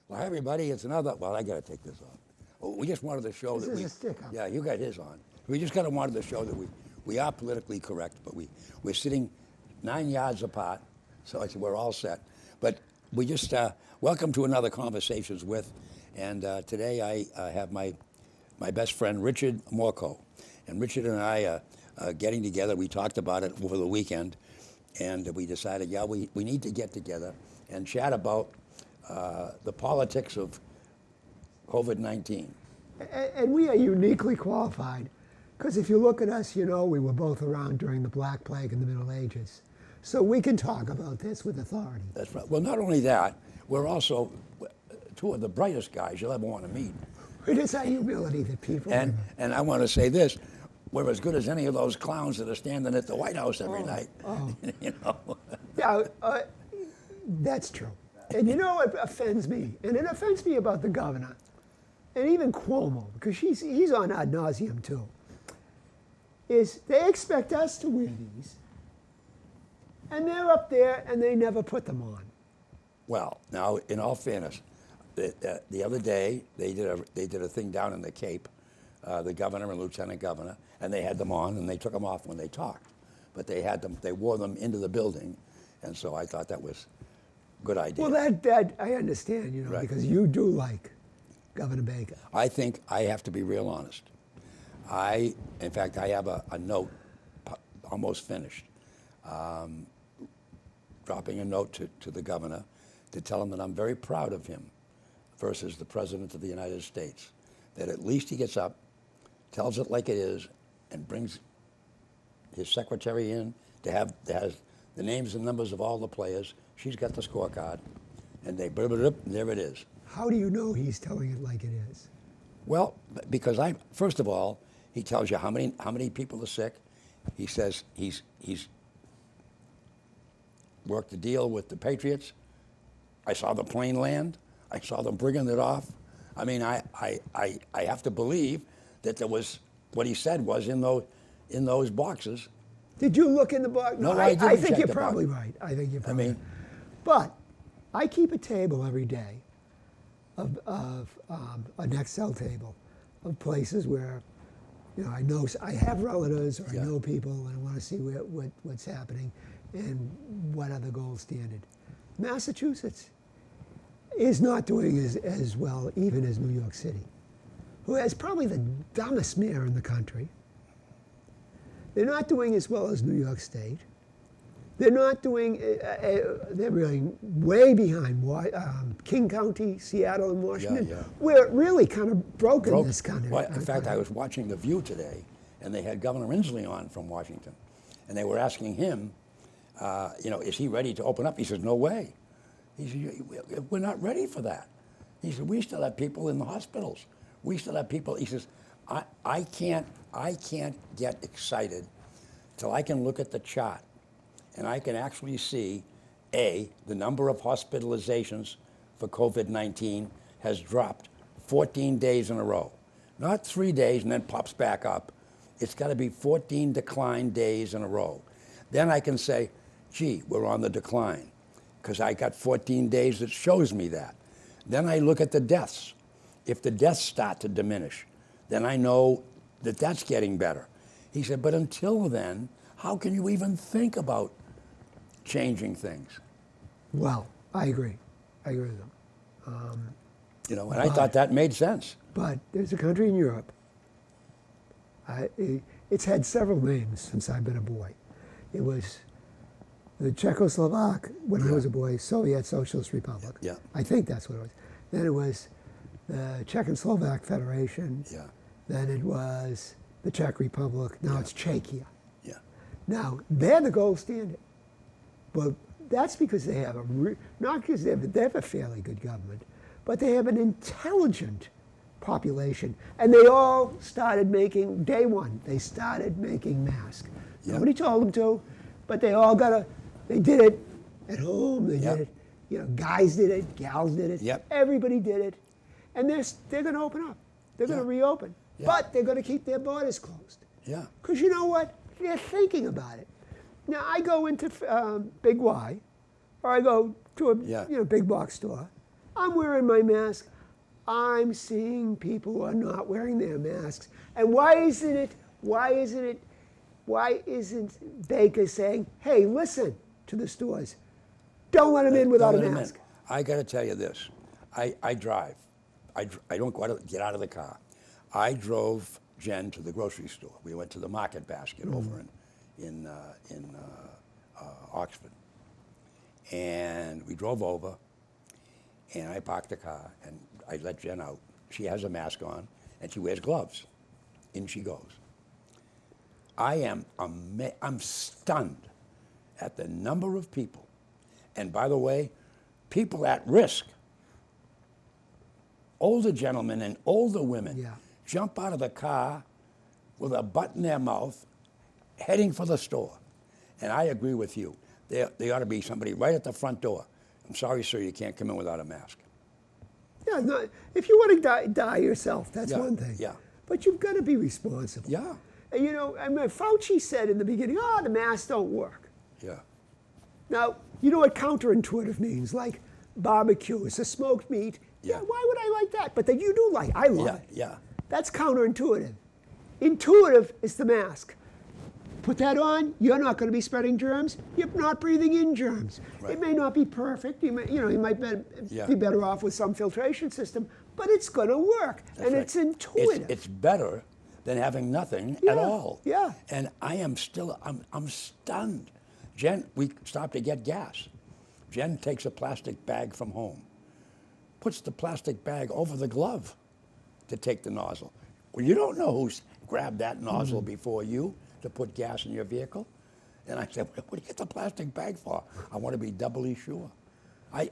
Well, hi everybody, it's another, well, I gotta take this off. Oh, we just wanted to show that This we, is a stick-up. yeah, you got his on. We just kinda wanted to show that we are politically correct, but we're sitting 9 yards apart, so I said we're all set. But we just, welcome to another Conversations With, and today I have my best friend, Richard Morco. And Richard and I are getting together. We talked about it over the weekend, and we decided, yeah, we need to get together and chat about the politics of COVID-19. And we are uniquely qualified, because if you look at us, you know we were both around during the Black Plague in the Middle Ages. So we can talk about this with authority. That's right. Well, not only that, we're also two of the brightest guys you'll ever want to meet. It is our humility that people... And I want to say this, we're as good as any of those clowns that are standing at the White House every night. You know? Yeah, that's true. And you know what offends me? And it offends me about the governor, and even Cuomo, because he's on ad nauseum too, is they expect us to wear these, and they're up there and they never put them on. Well, now, in all fairness, the other day they did a thing down in the Cape, the governor and lieutenant governor, and they had them on and they took them off when they talked, but they wore them into the building, and so I thought that was a good idea. Well, that I understand, you know, Right. because you do like Governor Baker. I think I have to be real honest. In fact, I have a note almost finished, dropping a note to the governor to tell him that I'm very proud of him versus the President of the United States, that at least he gets up, tells it like it is, and brings his secretary in that has the names and numbers of all the players. She's got the scorecard, and they blah, blah, blah, and there it is. How do you know he's telling it like it is? Well, because first of all, he tells you how many people are sick. He says he's worked a deal with the Patriots. I saw the plane land. I saw them bringing it off. I mean, I have to believe that there was what he said was in those boxes. Did you look in the box? No, I didn't I think check you're the probably box. right. I think you're probably mean- right. But I keep a table every day of an Excel table of places where, you know, I have relatives or I know people and I want to see what's happening and what are the gold standard. Massachusetts is not doing as well even as New York City, who has probably the dumbest mayor in the country. They're not doing as well as New York State. They're not doing, they're really way behind King County, Seattle, and Washington. Yeah. We're really kind of broken in this country. Well, in fact, I was watching The View today, and they had Governor Inslee on from Washington, and they were asking him, you know, is he ready to open up? He says, no way. He said, we're not ready for that. He said, we still have people in the hospitals. We still have people. He says, I can't get excited till I can look at the chart and I can actually see, the number of hospitalizations for COVID-19 has dropped 14 days in a row. Not 3 days and then pops back up. It's got to be 14 decline days in a row. Then I can say, gee, we're on the decline, because I got 14 days that shows me that. Then I look at the deaths. If the deaths start to diminish, then I know that that's getting better. He said, but until then, how can you even think about changing things? Well, I agree. I agree with them. You know, and I thought that made sense. But there's a country in Europe. It's had several names since I've been a boy. It was the Czechoslovak, when I was a boy, Soviet Socialist Republic. Yeah. I think that's what it was. Then it was the Czech and Slovak Federation. Yeah. Then it was the Czech Republic. Now it's Czechia. Yeah. Now, they're the gold standard. But that's because they have not because they have a fairly good government, but they have an intelligent population. And they all started making, day one, they started making masks. Yep. Nobody told them to, but they all they did it at home, they Yep. did it. You know, guys did it, gals did it, Yep. everybody did it. And they're going to open up. They're going to reopen. Yeah. But they're going to keep their borders closed. Yeah. Because you know what? They're thinking about it. Now, I go into Big Y, or I go to a big box store. I'm wearing my mask. I'm seeing people who are not wearing their masks. And why isn't Baker saying, hey, listen to the stores. Don't let them in without a Don't let 'em in. mask. I got to tell you this. I drive. I don't get out of the car. I drove Jen to the grocery store. We went to the Market Basket over in Oxford. And we drove over, and I parked the car, and I let Jen out. She has a mask on, and she wears gloves. In she goes. I'm stunned at the number of people, and by the way, people at risk, older gentlemen and older women, jump out of the car with a butt in their mouth, heading for the store. And I agree with you. There ought to be somebody right at the front door. I'm sorry, sir, you can't come in without a mask. Yeah, no, if you want to die yourself, that's one thing. Yeah. But you've got to be responsible. Yeah. And you know, I mean, Fauci said in the beginning, oh, the masks don't work. Yeah. Now, you know what counterintuitive means? Like barbecue, it's a smoked meat. Yeah, why would I like that? But then you do like, I love it. Yeah. That's counterintuitive. Intuitive is the mask. Put that on, you're not going to be spreading germs. You're not breathing in germs. Right. It may not be perfect. You might be better off with some filtration system, but it's going to work. That's and right. it's intuitive. It's better than having nothing at all. Yeah. And I am still, I'm stunned. Jen, we stopped to get gas. Jen takes a plastic bag from home, puts the plastic bag over the glove to take the nozzle. Well, you don't know who's grabbed that nozzle before you to put gas in your vehicle. And I said, what do you get the plastic bag for? I want to be doubly sure. I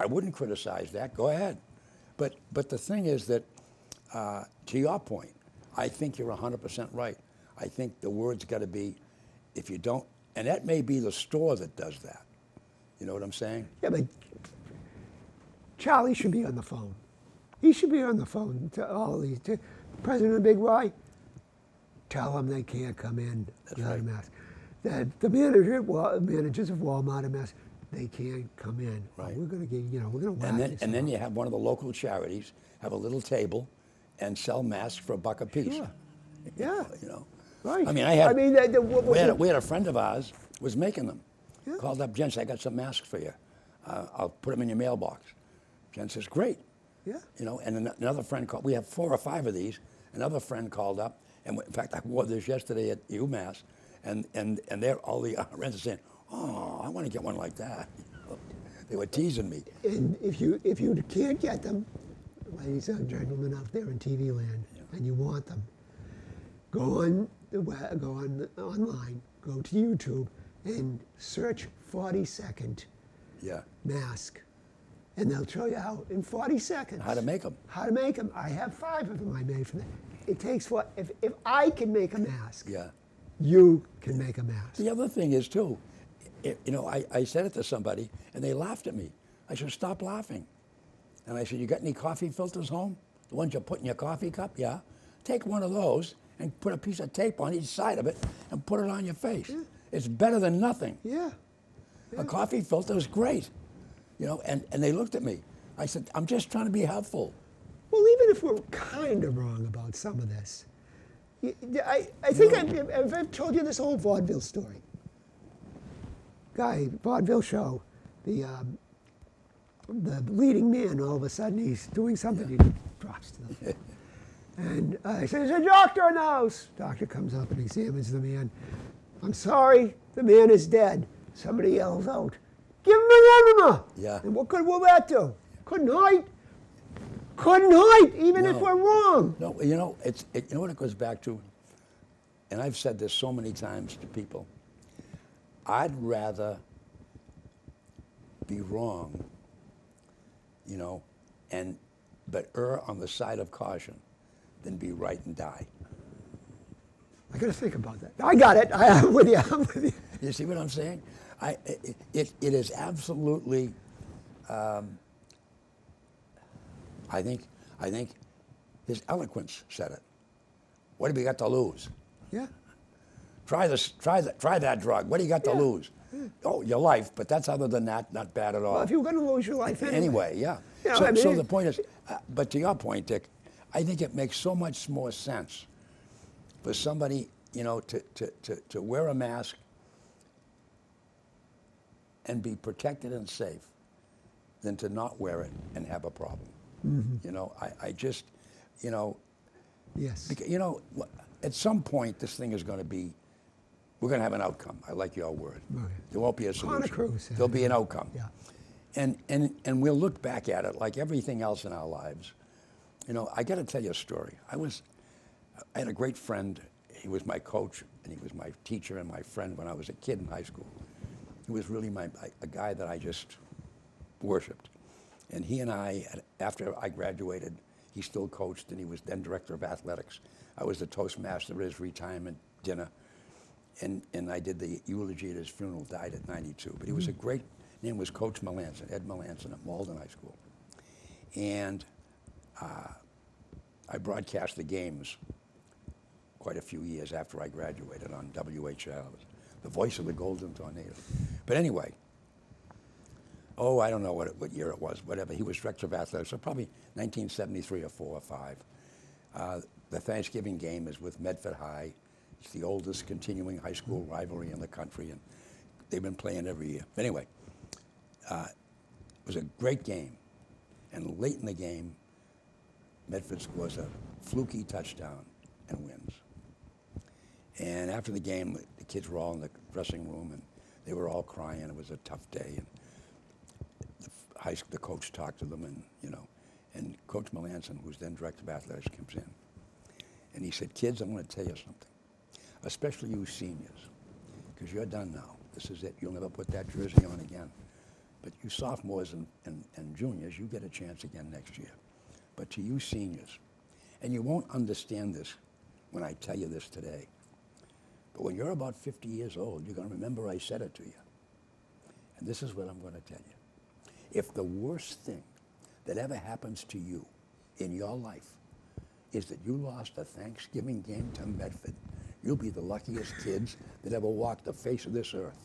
wouldn't criticize that. Go ahead. But the thing is that, to your point, I think you're 100% right. I think the word's got to be, if you don't, and that may be the store that does that. You know what I'm saying? Yeah, but Charlie should be on the phone. He should be on the phone to all these. To President of Big Y, tell them they can't come in without a mask. That the managers of Walmart are mask. They can't come in. Right. We're going to get, we're going to whack this And then out. you have one of the local charities have a little table and sell masks for $1 a piece. Sure. Yeah. You know. Right. I mean, we we had a friend of ours was making them. Yeah. Called up Jen, said, I got some masks for you. I'll put them in your mailbox. Jen says, great. Yeah. You know, and another friend called. We have 4 or 5 of these. Another friend called up, and in fact, I wore this yesterday at UMass, and they're all the friends are saying, "Oh, I want to get one like that." They were teasing me. And if you can't get them, ladies and gentlemen out there in TV land, and you want them, go on the web, online, go to YouTube, and search 40-second mask. And they'll show you how, in 40 seconds. How to make them. How to make them. I have 5 of them I made for them. It takes if I can make a mask, you can make a mask. The other thing is, too, I said it to somebody, and they laughed at me. I said, stop laughing. And I said, you got any coffee filters home? The ones you put in your coffee cup? Yeah. Take one of those and put a piece of tape on each side of it and put it on your face. Yeah. It's better than nothing. Yeah. A coffee filter is great. And they looked at me. I said, I'm just trying to be helpful. Well, even if we're kind of wrong about some of this, I think I've told you this whole vaudeville story. Guy, vaudeville show, the leading man, all of a sudden he's doing something, he drops to the floor. And I said, there's a doctor in the house. Doctor comes up and examines the man. I'm sorry, the man is dead. Somebody yells out, give him an enema. Yeah. And what good will that do? Couldn't hide. Couldn't hide, even if we're wrong. No, you know what it goes back to? And I've said this so many times to people. I'd rather be wrong, but err on the side of caution than be right and die. I got to think about that. I got it. I'm with you. You see what I'm saying? It is absolutely. I think his eloquence said it. What have you got to lose? Yeah. Try that drug. What do you got to lose? Oh, your life, but that's other than that, not bad at all. Well, if you were going to lose your life Anyway, yeah. You know, So, I mean, so the point is, but to your point, Dick, I think it makes so much more sense for somebody, you know, to wear a mask and be protected and safe than to not wear it and have a problem. You know, I just, you know, Yes. because, you know, at some point this thing is going to be, we're going to have an outcome. I like your word. Right. There won't be a solution. Cruz, There'll be an outcome. Yeah. And we'll look back at it like everything else in our lives. You know, I got to tell you a story. I had a great friend. He was my coach, and he was my teacher and my friend when I was a kid in high school. He was really a guy that I just worshipped. And he and I, after I graduated, he still coached, and he was then director of athletics. I was the Toastmaster at his retirement dinner, and I did the eulogy at his funeral, died at 92. But he was a great, name was Coach Melanson, Ed Melanson at Malden High School. And I broadcast the games quite a few years after I graduated on WHL, the voice of the Golden Tornado. But anyway, I don't know what year it was, whatever. He was director of athletics, so probably 1973 or 4 or 5. The Thanksgiving game is with Medford High. It's the oldest continuing high school rivalry in the country, and they've been playing every year. But anyway, it was a great game. And late in the game, Medford scores a fluky touchdown and wins. And after the game, the kids were all in the dressing room, and they were all crying. It was a tough day. And the coach talked to them, and you know, and Coach Melanson, who's then director of athletics, comes in, and he said, "Kids, I'm going to tell you something, especially you seniors, because you're done now. This is it. You'll never put that jersey on again. But you sophomores and juniors, you get a chance again next year. But to you seniors, and you won't understand this when I tell you this today, but when you're about 50 years old, you're going to remember I said it to you. And this is what I'm going to tell you. If the worst thing that ever happens to you in your life is that you lost a Thanksgiving game to Medford, you'll be the luckiest kids that ever walked the face of this earth."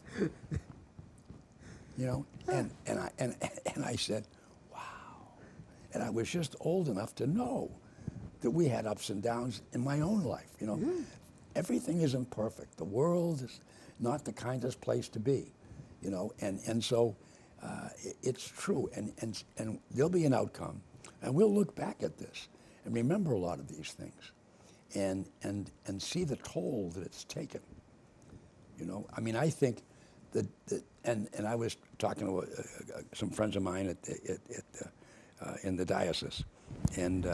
You know, and I said, wow. And I was just old enough to know that we had ups and downs in my own life. You know, everything isn't perfect. The world is not the kindest place to be. You know, and so it's true. And there'll be an outcome, and we'll look back at this and remember a lot of these things, and see the toll that it's taken. You know, I mean, I think that and I was talking to some friends of mine in the diocese, and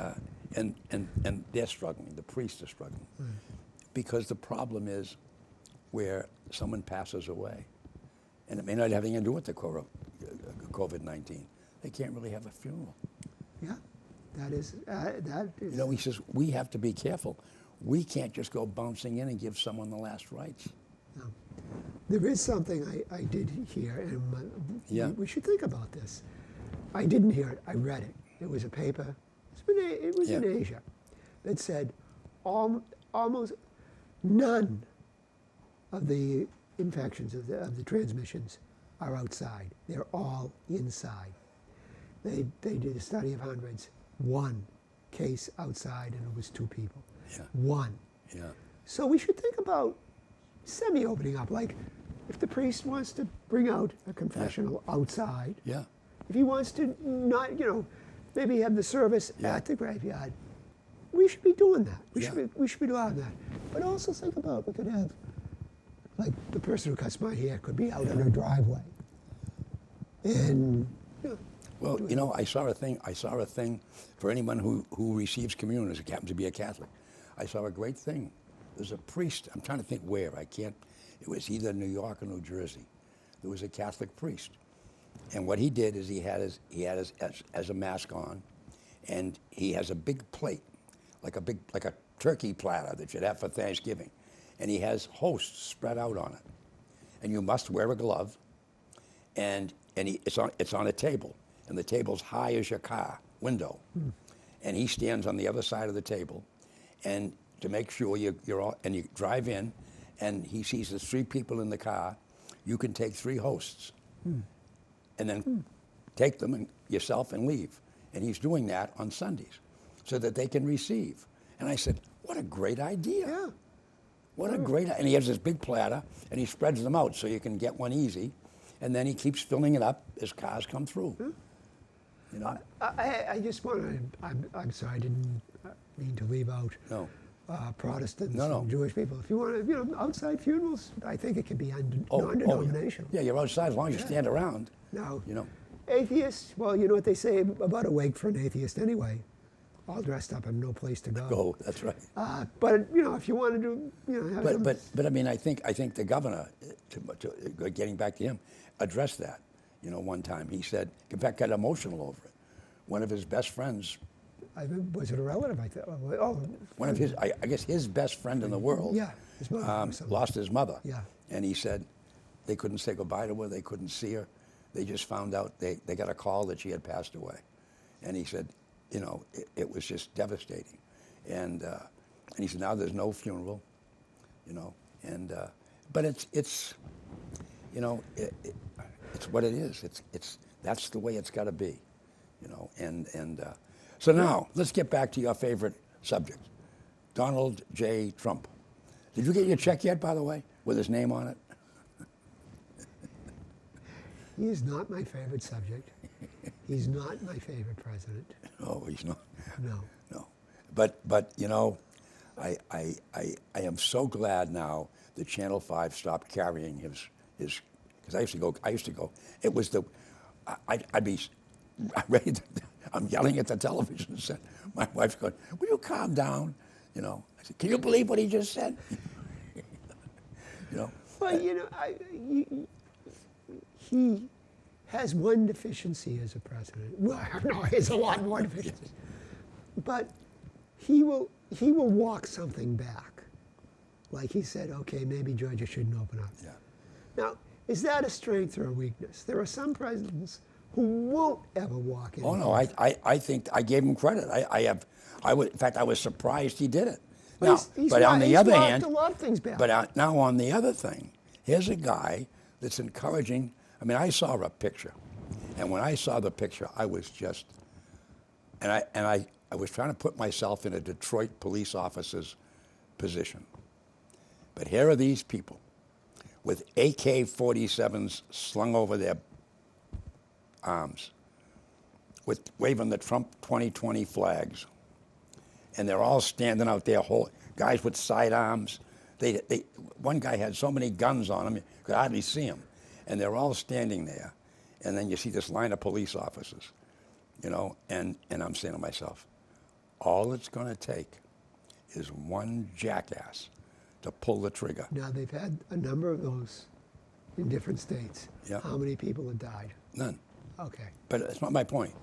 they're struggling. The priests are struggling because the problem is where someone passes away, and it may not have anything to do with the COVID-19. They can't really have a funeral. Yeah, that is. You know, he says we have to be careful. We can't just go bouncing in and give someone the last rites. No. There is something I did hear, and we should think about this. I didn't hear it. I read it. It was a paper. It was in Asia that said almost none of the infections of the transmissions are outside. They're all inside. They did a study of hundreds. One case outside, and it was 2 people. Yeah. One. Yeah. So we should think about semi-opening up. Like, if the priest wants to bring out a confessional outside, if he wants to not, you know, maybe have the service at the graveyard, we should be doing that. We should be allowing that. But also think about, we could have, like, the person who cuts my hair could be out in her driveway. And well, you know, I saw a thing for anyone who receives communion, as it happens to be a Catholic. I saw a great thing. There's a priest, I'm trying to think where, it was either New York or New Jersey. There was a Catholic priest. And what he did is he had his a mask on, and he has a big plate, like a turkey platter that you'd have for Thanksgiving. And he has hosts spread out on it. And you must wear a glove, and it's on a table, and the table's high as your car window. And he stands on the other side of the table, and to make sure you're all, and you drive in, and he sees there's 3 people in the car. you can take 3 hosts and then take them and yourself and leave. And he's doing that on Sundays so that they can receive. And I said, what a great idea. Yeah. What a great, and he has this big platter, and he spreads them out so you can get one easy, and then he keeps filling it up as cars come through. You know? I just want to, I'm sorry, I didn't mean to leave out No. Protestants No. and Jewish people. If you want to, outside funerals, I think it can be non-denominational. Yeah, you're outside as long as you stand around. No. You know. Atheists, well, you know what they say about a wake for an atheist anyway. All dressed up and no place to go. Go, that's right. But you know, if you want to do, you know, have But I mean, I think the governor, getting back to him, addressed that. You know, one time he said, in fact, got emotional over it. One of his best friends. Was it a relative? I thought. Oh, one of his, I guess, his best friend in the world. Yeah, his mother. Lost his mother. Yeah. And he said, they couldn't say goodbye to her. They couldn't see her. They just found out they got a call that she had passed away, and he said, you know, it was just devastating, and he said now there's no funeral, you know, and but it's you know it's what it is. It's that's the way it's got to be, you know, and so now let's get back to your favorite subject, Donald J. Trump. Did you get your check yet, by the way, with his name on it? He is not my favorite subject. He's not my favorite president. No, he's not. No. No. But you know, I am so glad now that Channel 5 stopped carrying his because I used to go. It was the I'd be ready to, I'm yelling at the television and said, my wife's going, will you calm down? You know. I said, can you believe what he just said? You know. Well, you know, he has one deficiency as a president. Well, no, he has a lot more deficiencies. But he will walk something back. Like he said, okay, maybe Georgia shouldn't open up. Yeah. Now, is that a strength or a weakness? There are some presidents who won't ever walk in. Oh no, I think I gave him credit. In fact, I was surprised he did it. Well, Now, but on the other hand, a lot of things back. But now on the other thing, here's a guy that's encouraging. I mean, I saw a picture, and when I saw the picture, I was just, and I was trying to put myself in a Detroit police officer's position. But here are these people with AK-47s slung over their arms, with waving the Trump 2020 flags, and they're all standing out there, guys with sidearms. One guy had so many guns on him you could hardly see him. And they're all standing there, and then you see this line of police officers, you know, and I'm saying to myself, all it's going to take is one jackass to pull the trigger. Now, they've had a number of those in different states. Yeah. How many people have died? None. Okay. But that's not my point.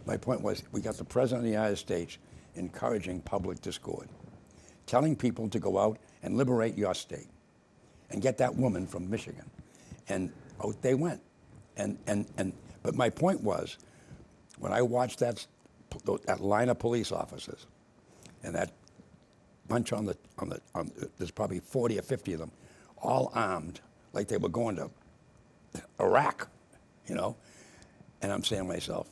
My point was we got the President of the United States encouraging public discord, telling people to go out and liberate your state and get that woman from Michigan. And out they went. But my point was, when I watched that line of police officers and that bunch there's probably 40 or 50 of them, all armed, like they were going to Iraq, you know, and I'm saying to myself,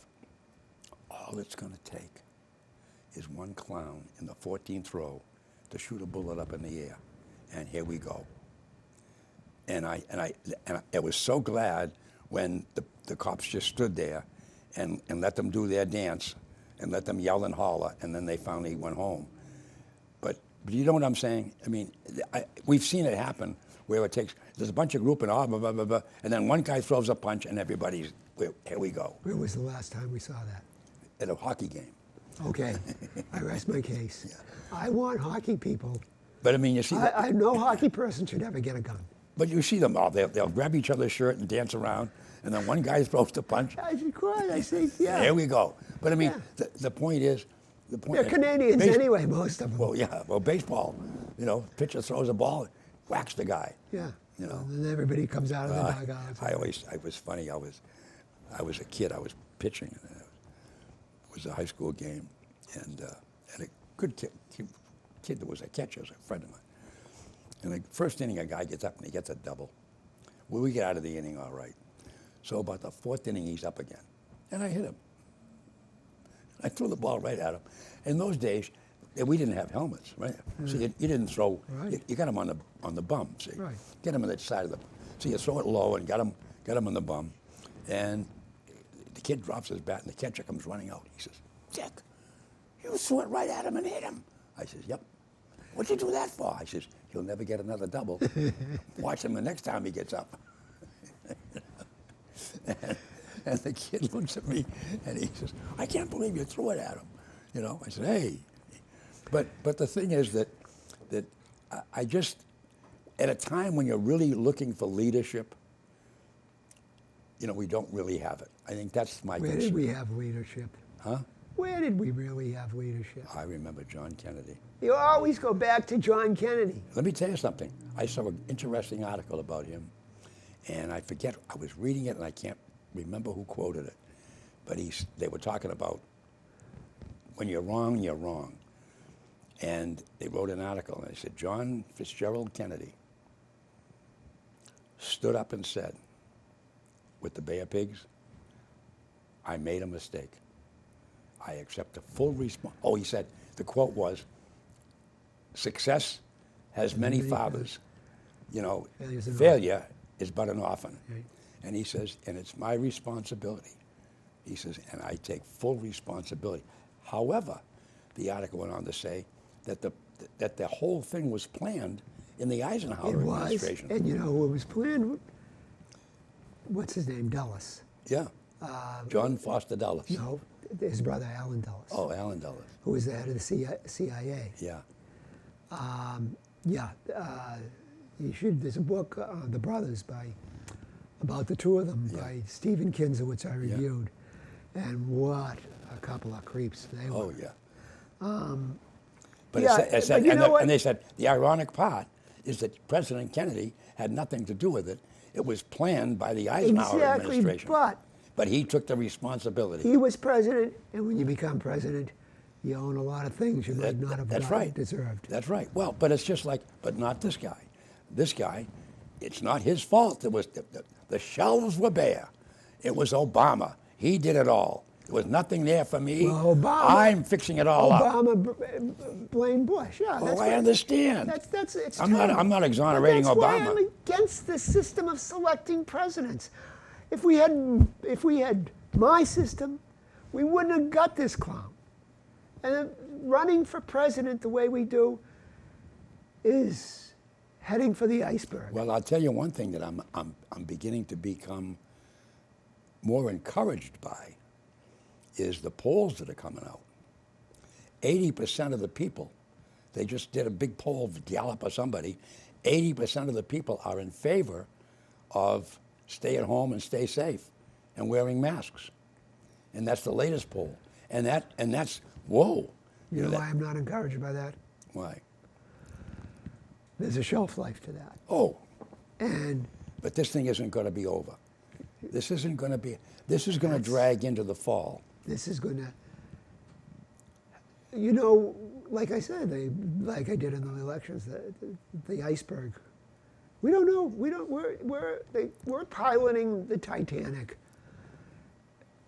all it's going to take is one clown in the 14th row to shoot a bullet up in the air, and here we go. And I was so glad when the cops just stood there and let them do their dance and let them yell and holler, and then they finally went home. But you know what I'm saying? I mean, we've seen it happen where there's a bunch of group and blah, blah, blah, blah, and then one guy throws a punch and everybody's, here we go. Where was the last time we saw that? At a hockey game. Okay, I rest my case. Yeah. I want hockey people. But I mean, you see, no hockey person should ever get a gun. But you see them all. They'll grab each other's shirt and dance around, and then one guy throws the punch. I cried. I say, yeah. Here we go. But I mean, the point is, they're Canadians anyway, most of them. Well, yeah. Well, baseball, you know, pitcher throws a ball, whacks the guy. Yeah. You know. And then everybody comes out of the dugout. I was funny. I was a kid. I was pitching. And it was a high school game, and a good kid that was a catcher, was a friend of mine. And the first inning, a guy gets up and he gets a double. Well, we get out of the inning all right. So about the fourth inning, he's up again. And I hit him. I threw the ball right at him. In those days, we didn't have helmets, right? So you didn't throw, Right. you got him on the bum, see? Right. Get him on the side of the, so you throw it low and got him on the bum. And the kid drops his bat and the catcher comes running out. He says, Dick, you threw it right at him and hit him. I says, yep. What'd you do that for? I says, he'll never get another double. Watch him the next time he gets up. and the kid looks at me and he says, I can't believe you threw it at him. You know, I said, hey. But the thing is that I just, at a time when you're really looking for leadership, you know, we don't really have it. I think that's my Where concern. did we have leadership? Huh? Where did we really have leadership? I remember John Kennedy. You always go back to John Kennedy. Let me tell you something. I saw an interesting article about him, and I forget, I was reading it and I can't remember who quoted it, but they were talking about when you're wrong, you're wrong. And they wrote an article and they said, John Fitzgerald Kennedy stood up and said, with the Bay of Pigs, I made a mistake. I accept the full response. Oh, he said, the quote was, success has many fathers. You know, failure is but an orphan. Right. And he says, and it's my responsibility. He says, and I take full responsibility. However, the article went on to say that the whole thing was planned in the Eisenhower administration. And you know, it was planned, what's his name, Dulles. Yeah. John Foster Dulles. No, his brother Allen Dulles. Oh, Allen Dulles. Who was the head of the CIA. Yeah. You should, there's a book, The Brothers, about the two of them, by Stephen Kinzowitz, I reviewed. And what a couple of creeps they were. Oh, yeah. But it said, and they said the ironic part is that President Kennedy had nothing to do with it. It was planned by the Eisenhower administration. But he took the responsibility. He was president, and when you become president, you own a lot of things you might not have deserved. That's right. Well, but it's just like, but not this guy. This guy, it's not his fault. It was the shelves were bare. It was Obama. He did it all. There was nothing there for me. Well, Obama, I'm fixing it all up. Obama blamed Bush. Yeah, that's I understand. It's I'm not exonerating Obama. Why I'm against the system of selecting presidents. If we had my system, we wouldn't have got this clown. And running for president the way we do is heading for the iceberg. Well, I'll tell you one thing that I'm beginning to become more encouraged by is the polls that are coming out. 80% of the people, they just did a big poll of Gallup or somebody, 80% of the people are in favor of stay at home and stay safe and wearing masks. And that's the latest poll. And that's, whoa. You know why I'm not encouraged by that? Why? There's a shelf life to that. Oh. And but this thing isn't going to be over. This isn't going to be, this is going to drag into the fall. This is going to, you know, like I said, like I did in the elections, the iceberg. We don't know. We're piloting the Titanic,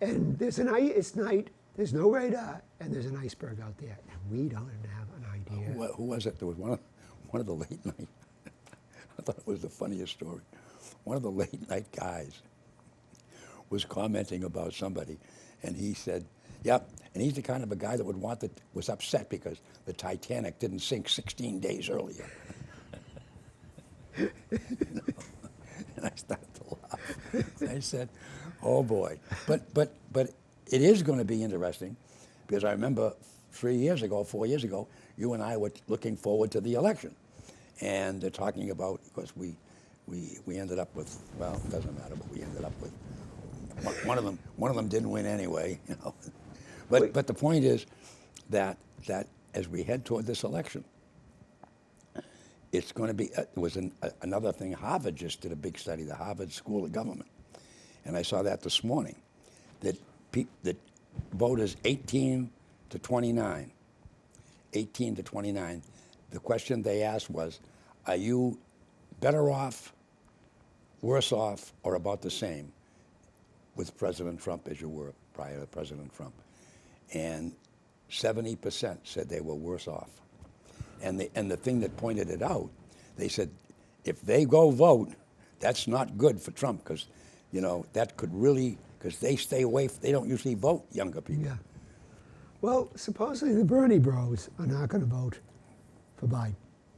and there's it's night. There's no radar, and there's an iceberg out there, and we don't have an idea. Who was it? There was one of the late night. I thought it was the funniest story. One of the late night guys was commenting about somebody, and he said, "Yep." And he's the kind of a guy that was upset because the Titanic didn't sink 16 days earlier. And I started to laugh. I said, "Oh boy!" But it is going to be interesting, because I remember 4 years ago, you and I were looking forward to the election, and they're talking about, because we ended up with, well, it doesn't matter, but we ended up with one of them didn't win anyway, you know. But the point is that as we head toward this election, it's going to be, it was another thing. Harvard just did a big study, the Harvard School of Government. And I saw that this morning, that voters 18 to 29, the question they asked was, are you better off worse off or about the same with President Trump as you were prior to President Trump. And 70% said they were worse off. And the thing that pointed it out, they said, if they go vote, that's not good for Trump because, you know, that could really, because they stay away, they don't usually vote, younger people. Yeah. Well, supposedly the Bernie bros are not going to vote for Biden.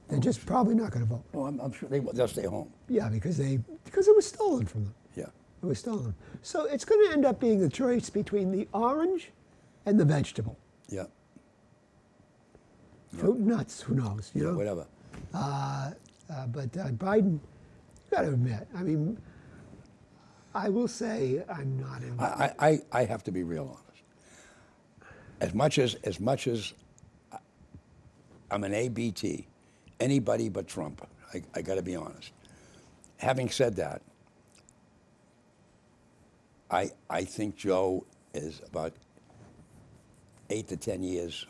They're just probably not going to vote. Oh, I'm sure they'll stay home. Yeah, because it was stolen from them. Yeah. It was stolen. So it's going to end up being the choice between the orange and the vegetable. Yeah. Fruit and nuts, who knows, you know? Whatever. But Biden, you got to admit, I mean, I will say I'm not in. I have to be real honest. As much as I'm an ABT, anybody but Trump, I got to be honest. Having said that, I think Joe is about 8 to 10 years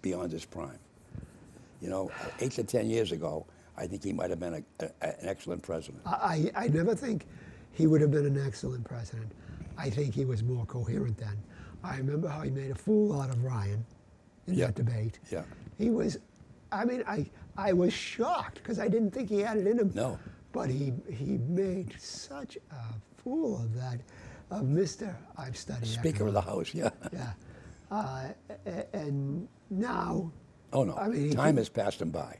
beyond his prime. You know, 8 to 10 years ago, I think he might have been an excellent president. I never think he would have been an excellent president. I think he was more coherent then. I remember how he made a fool out of Ryan in that debate. Yeah. He was, I mean, I was shocked because I didn't think he had it in him. No. But he made such a fool of that, of Mr. I've studied Speaker of the House, yeah. Yeah. And now. Oh, no. I mean, Time has passed him by.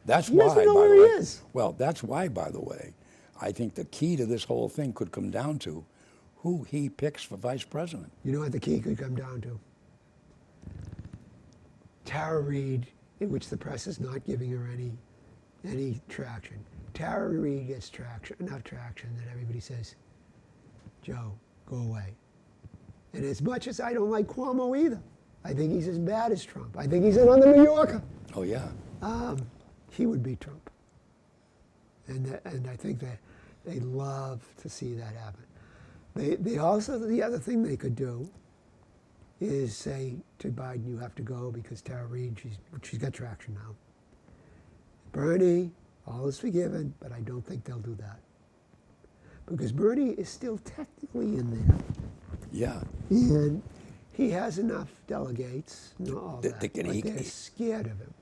That's he why, doesn't know by where the he way. is. Well, that's why, by the way, I think the key to this whole thing could come down to who he picks for vice president. You know what the key could come down to? Tara Reid, in which the press is not giving her any traction. Tara Reid gets traction, enough traction that everybody says, Joe, go away. And as much as I don't like Cuomo either, I think he's as bad as Trump. I think he's another New Yorker. Oh, yeah. He would beat Trump. And I think that they love to see that happen. They also, the other thing they could do is say to Biden, you have to go because Tara Reid, she's got traction now. Bernie, all is forgiven, but I don't think they'll do that. Because Bernie is still technically in there. Yeah. And he has enough delegates and all that, But they're scared of him.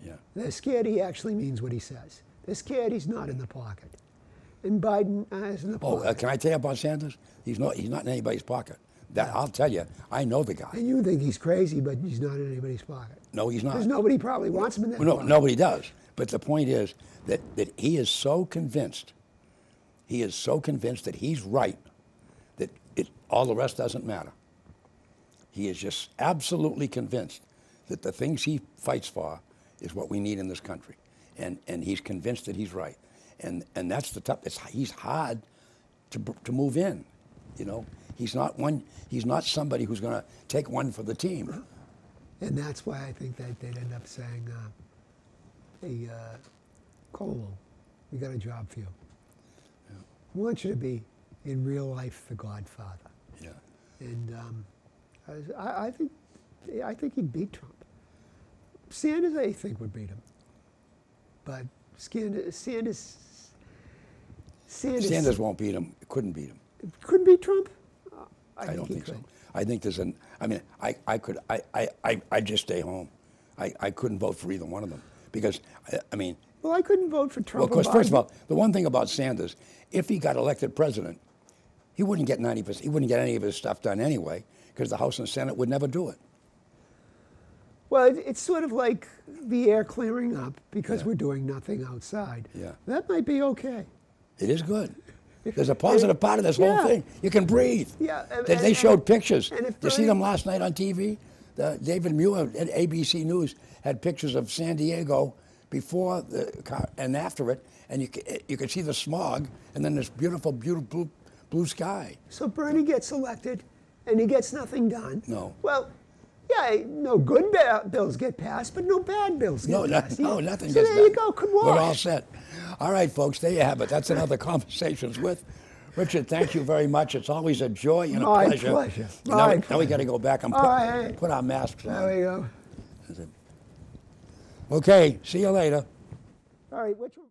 Yeah. They're scared he actually means what he says. They're scared he's not in the pocket. And Biden is in the pocket. Oh, can I tell you about Sanders? He's not in anybody's pocket. That I'll tell you, I know the guy. And you think he's crazy, but he's not in anybody's pocket. No, he's not. Because nobody probably wants him in their No, pocket. nobody does. But the point is that he is so convinced, that he's right, that all the rest doesn't matter. He is just absolutely convinced that the things he fights for is what we need in this country. And he's convinced that he's right. And that's the tough, he's hard to move in, you know. He's not somebody who's going to take one for the team. And that's why I think that they'd end up saying, hey, Colo, we got a job for you. Yeah. We want you to be, in real life, the Godfather. Yeah. And I think he'd beat Trump. Sanders, I think, would beat him. But Sanders won't beat him. Couldn't beat him. Couldn't beat Trump? I don't think so. I think there's I'd just stay home. I couldn't vote for either one of them because, Well, I couldn't vote for Trump. Well, because first of all, the one thing about Sanders, if he got elected president, he wouldn't get 90%. He wouldn't get any of his stuff done anyway because the House and Senate would never do it. Well, it's sort of like the air clearing up because we're doing nothing outside. Yeah. That might be okay. It is good. There's a positive part of this whole thing. You can breathe. Yeah. They showed pictures. And if Did you see them last night on TV? David Muir at ABC News had pictures of San Diego before and after it, and you could see the smog, and then this beautiful blue sky. So Bernie gets elected, and he gets nothing done. No. Well, yeah, no good bills get passed, but no bad bills get passed. No, nothing so gets there done. you go, could wash. We're all set. All right, folks, there you have it. That's another Conversations with. Richard, thank you very much. It's always a joy and a pleasure. My pleasure. Now we got to go back and put our masks on. There we go. Okay, see you later. All right, which one?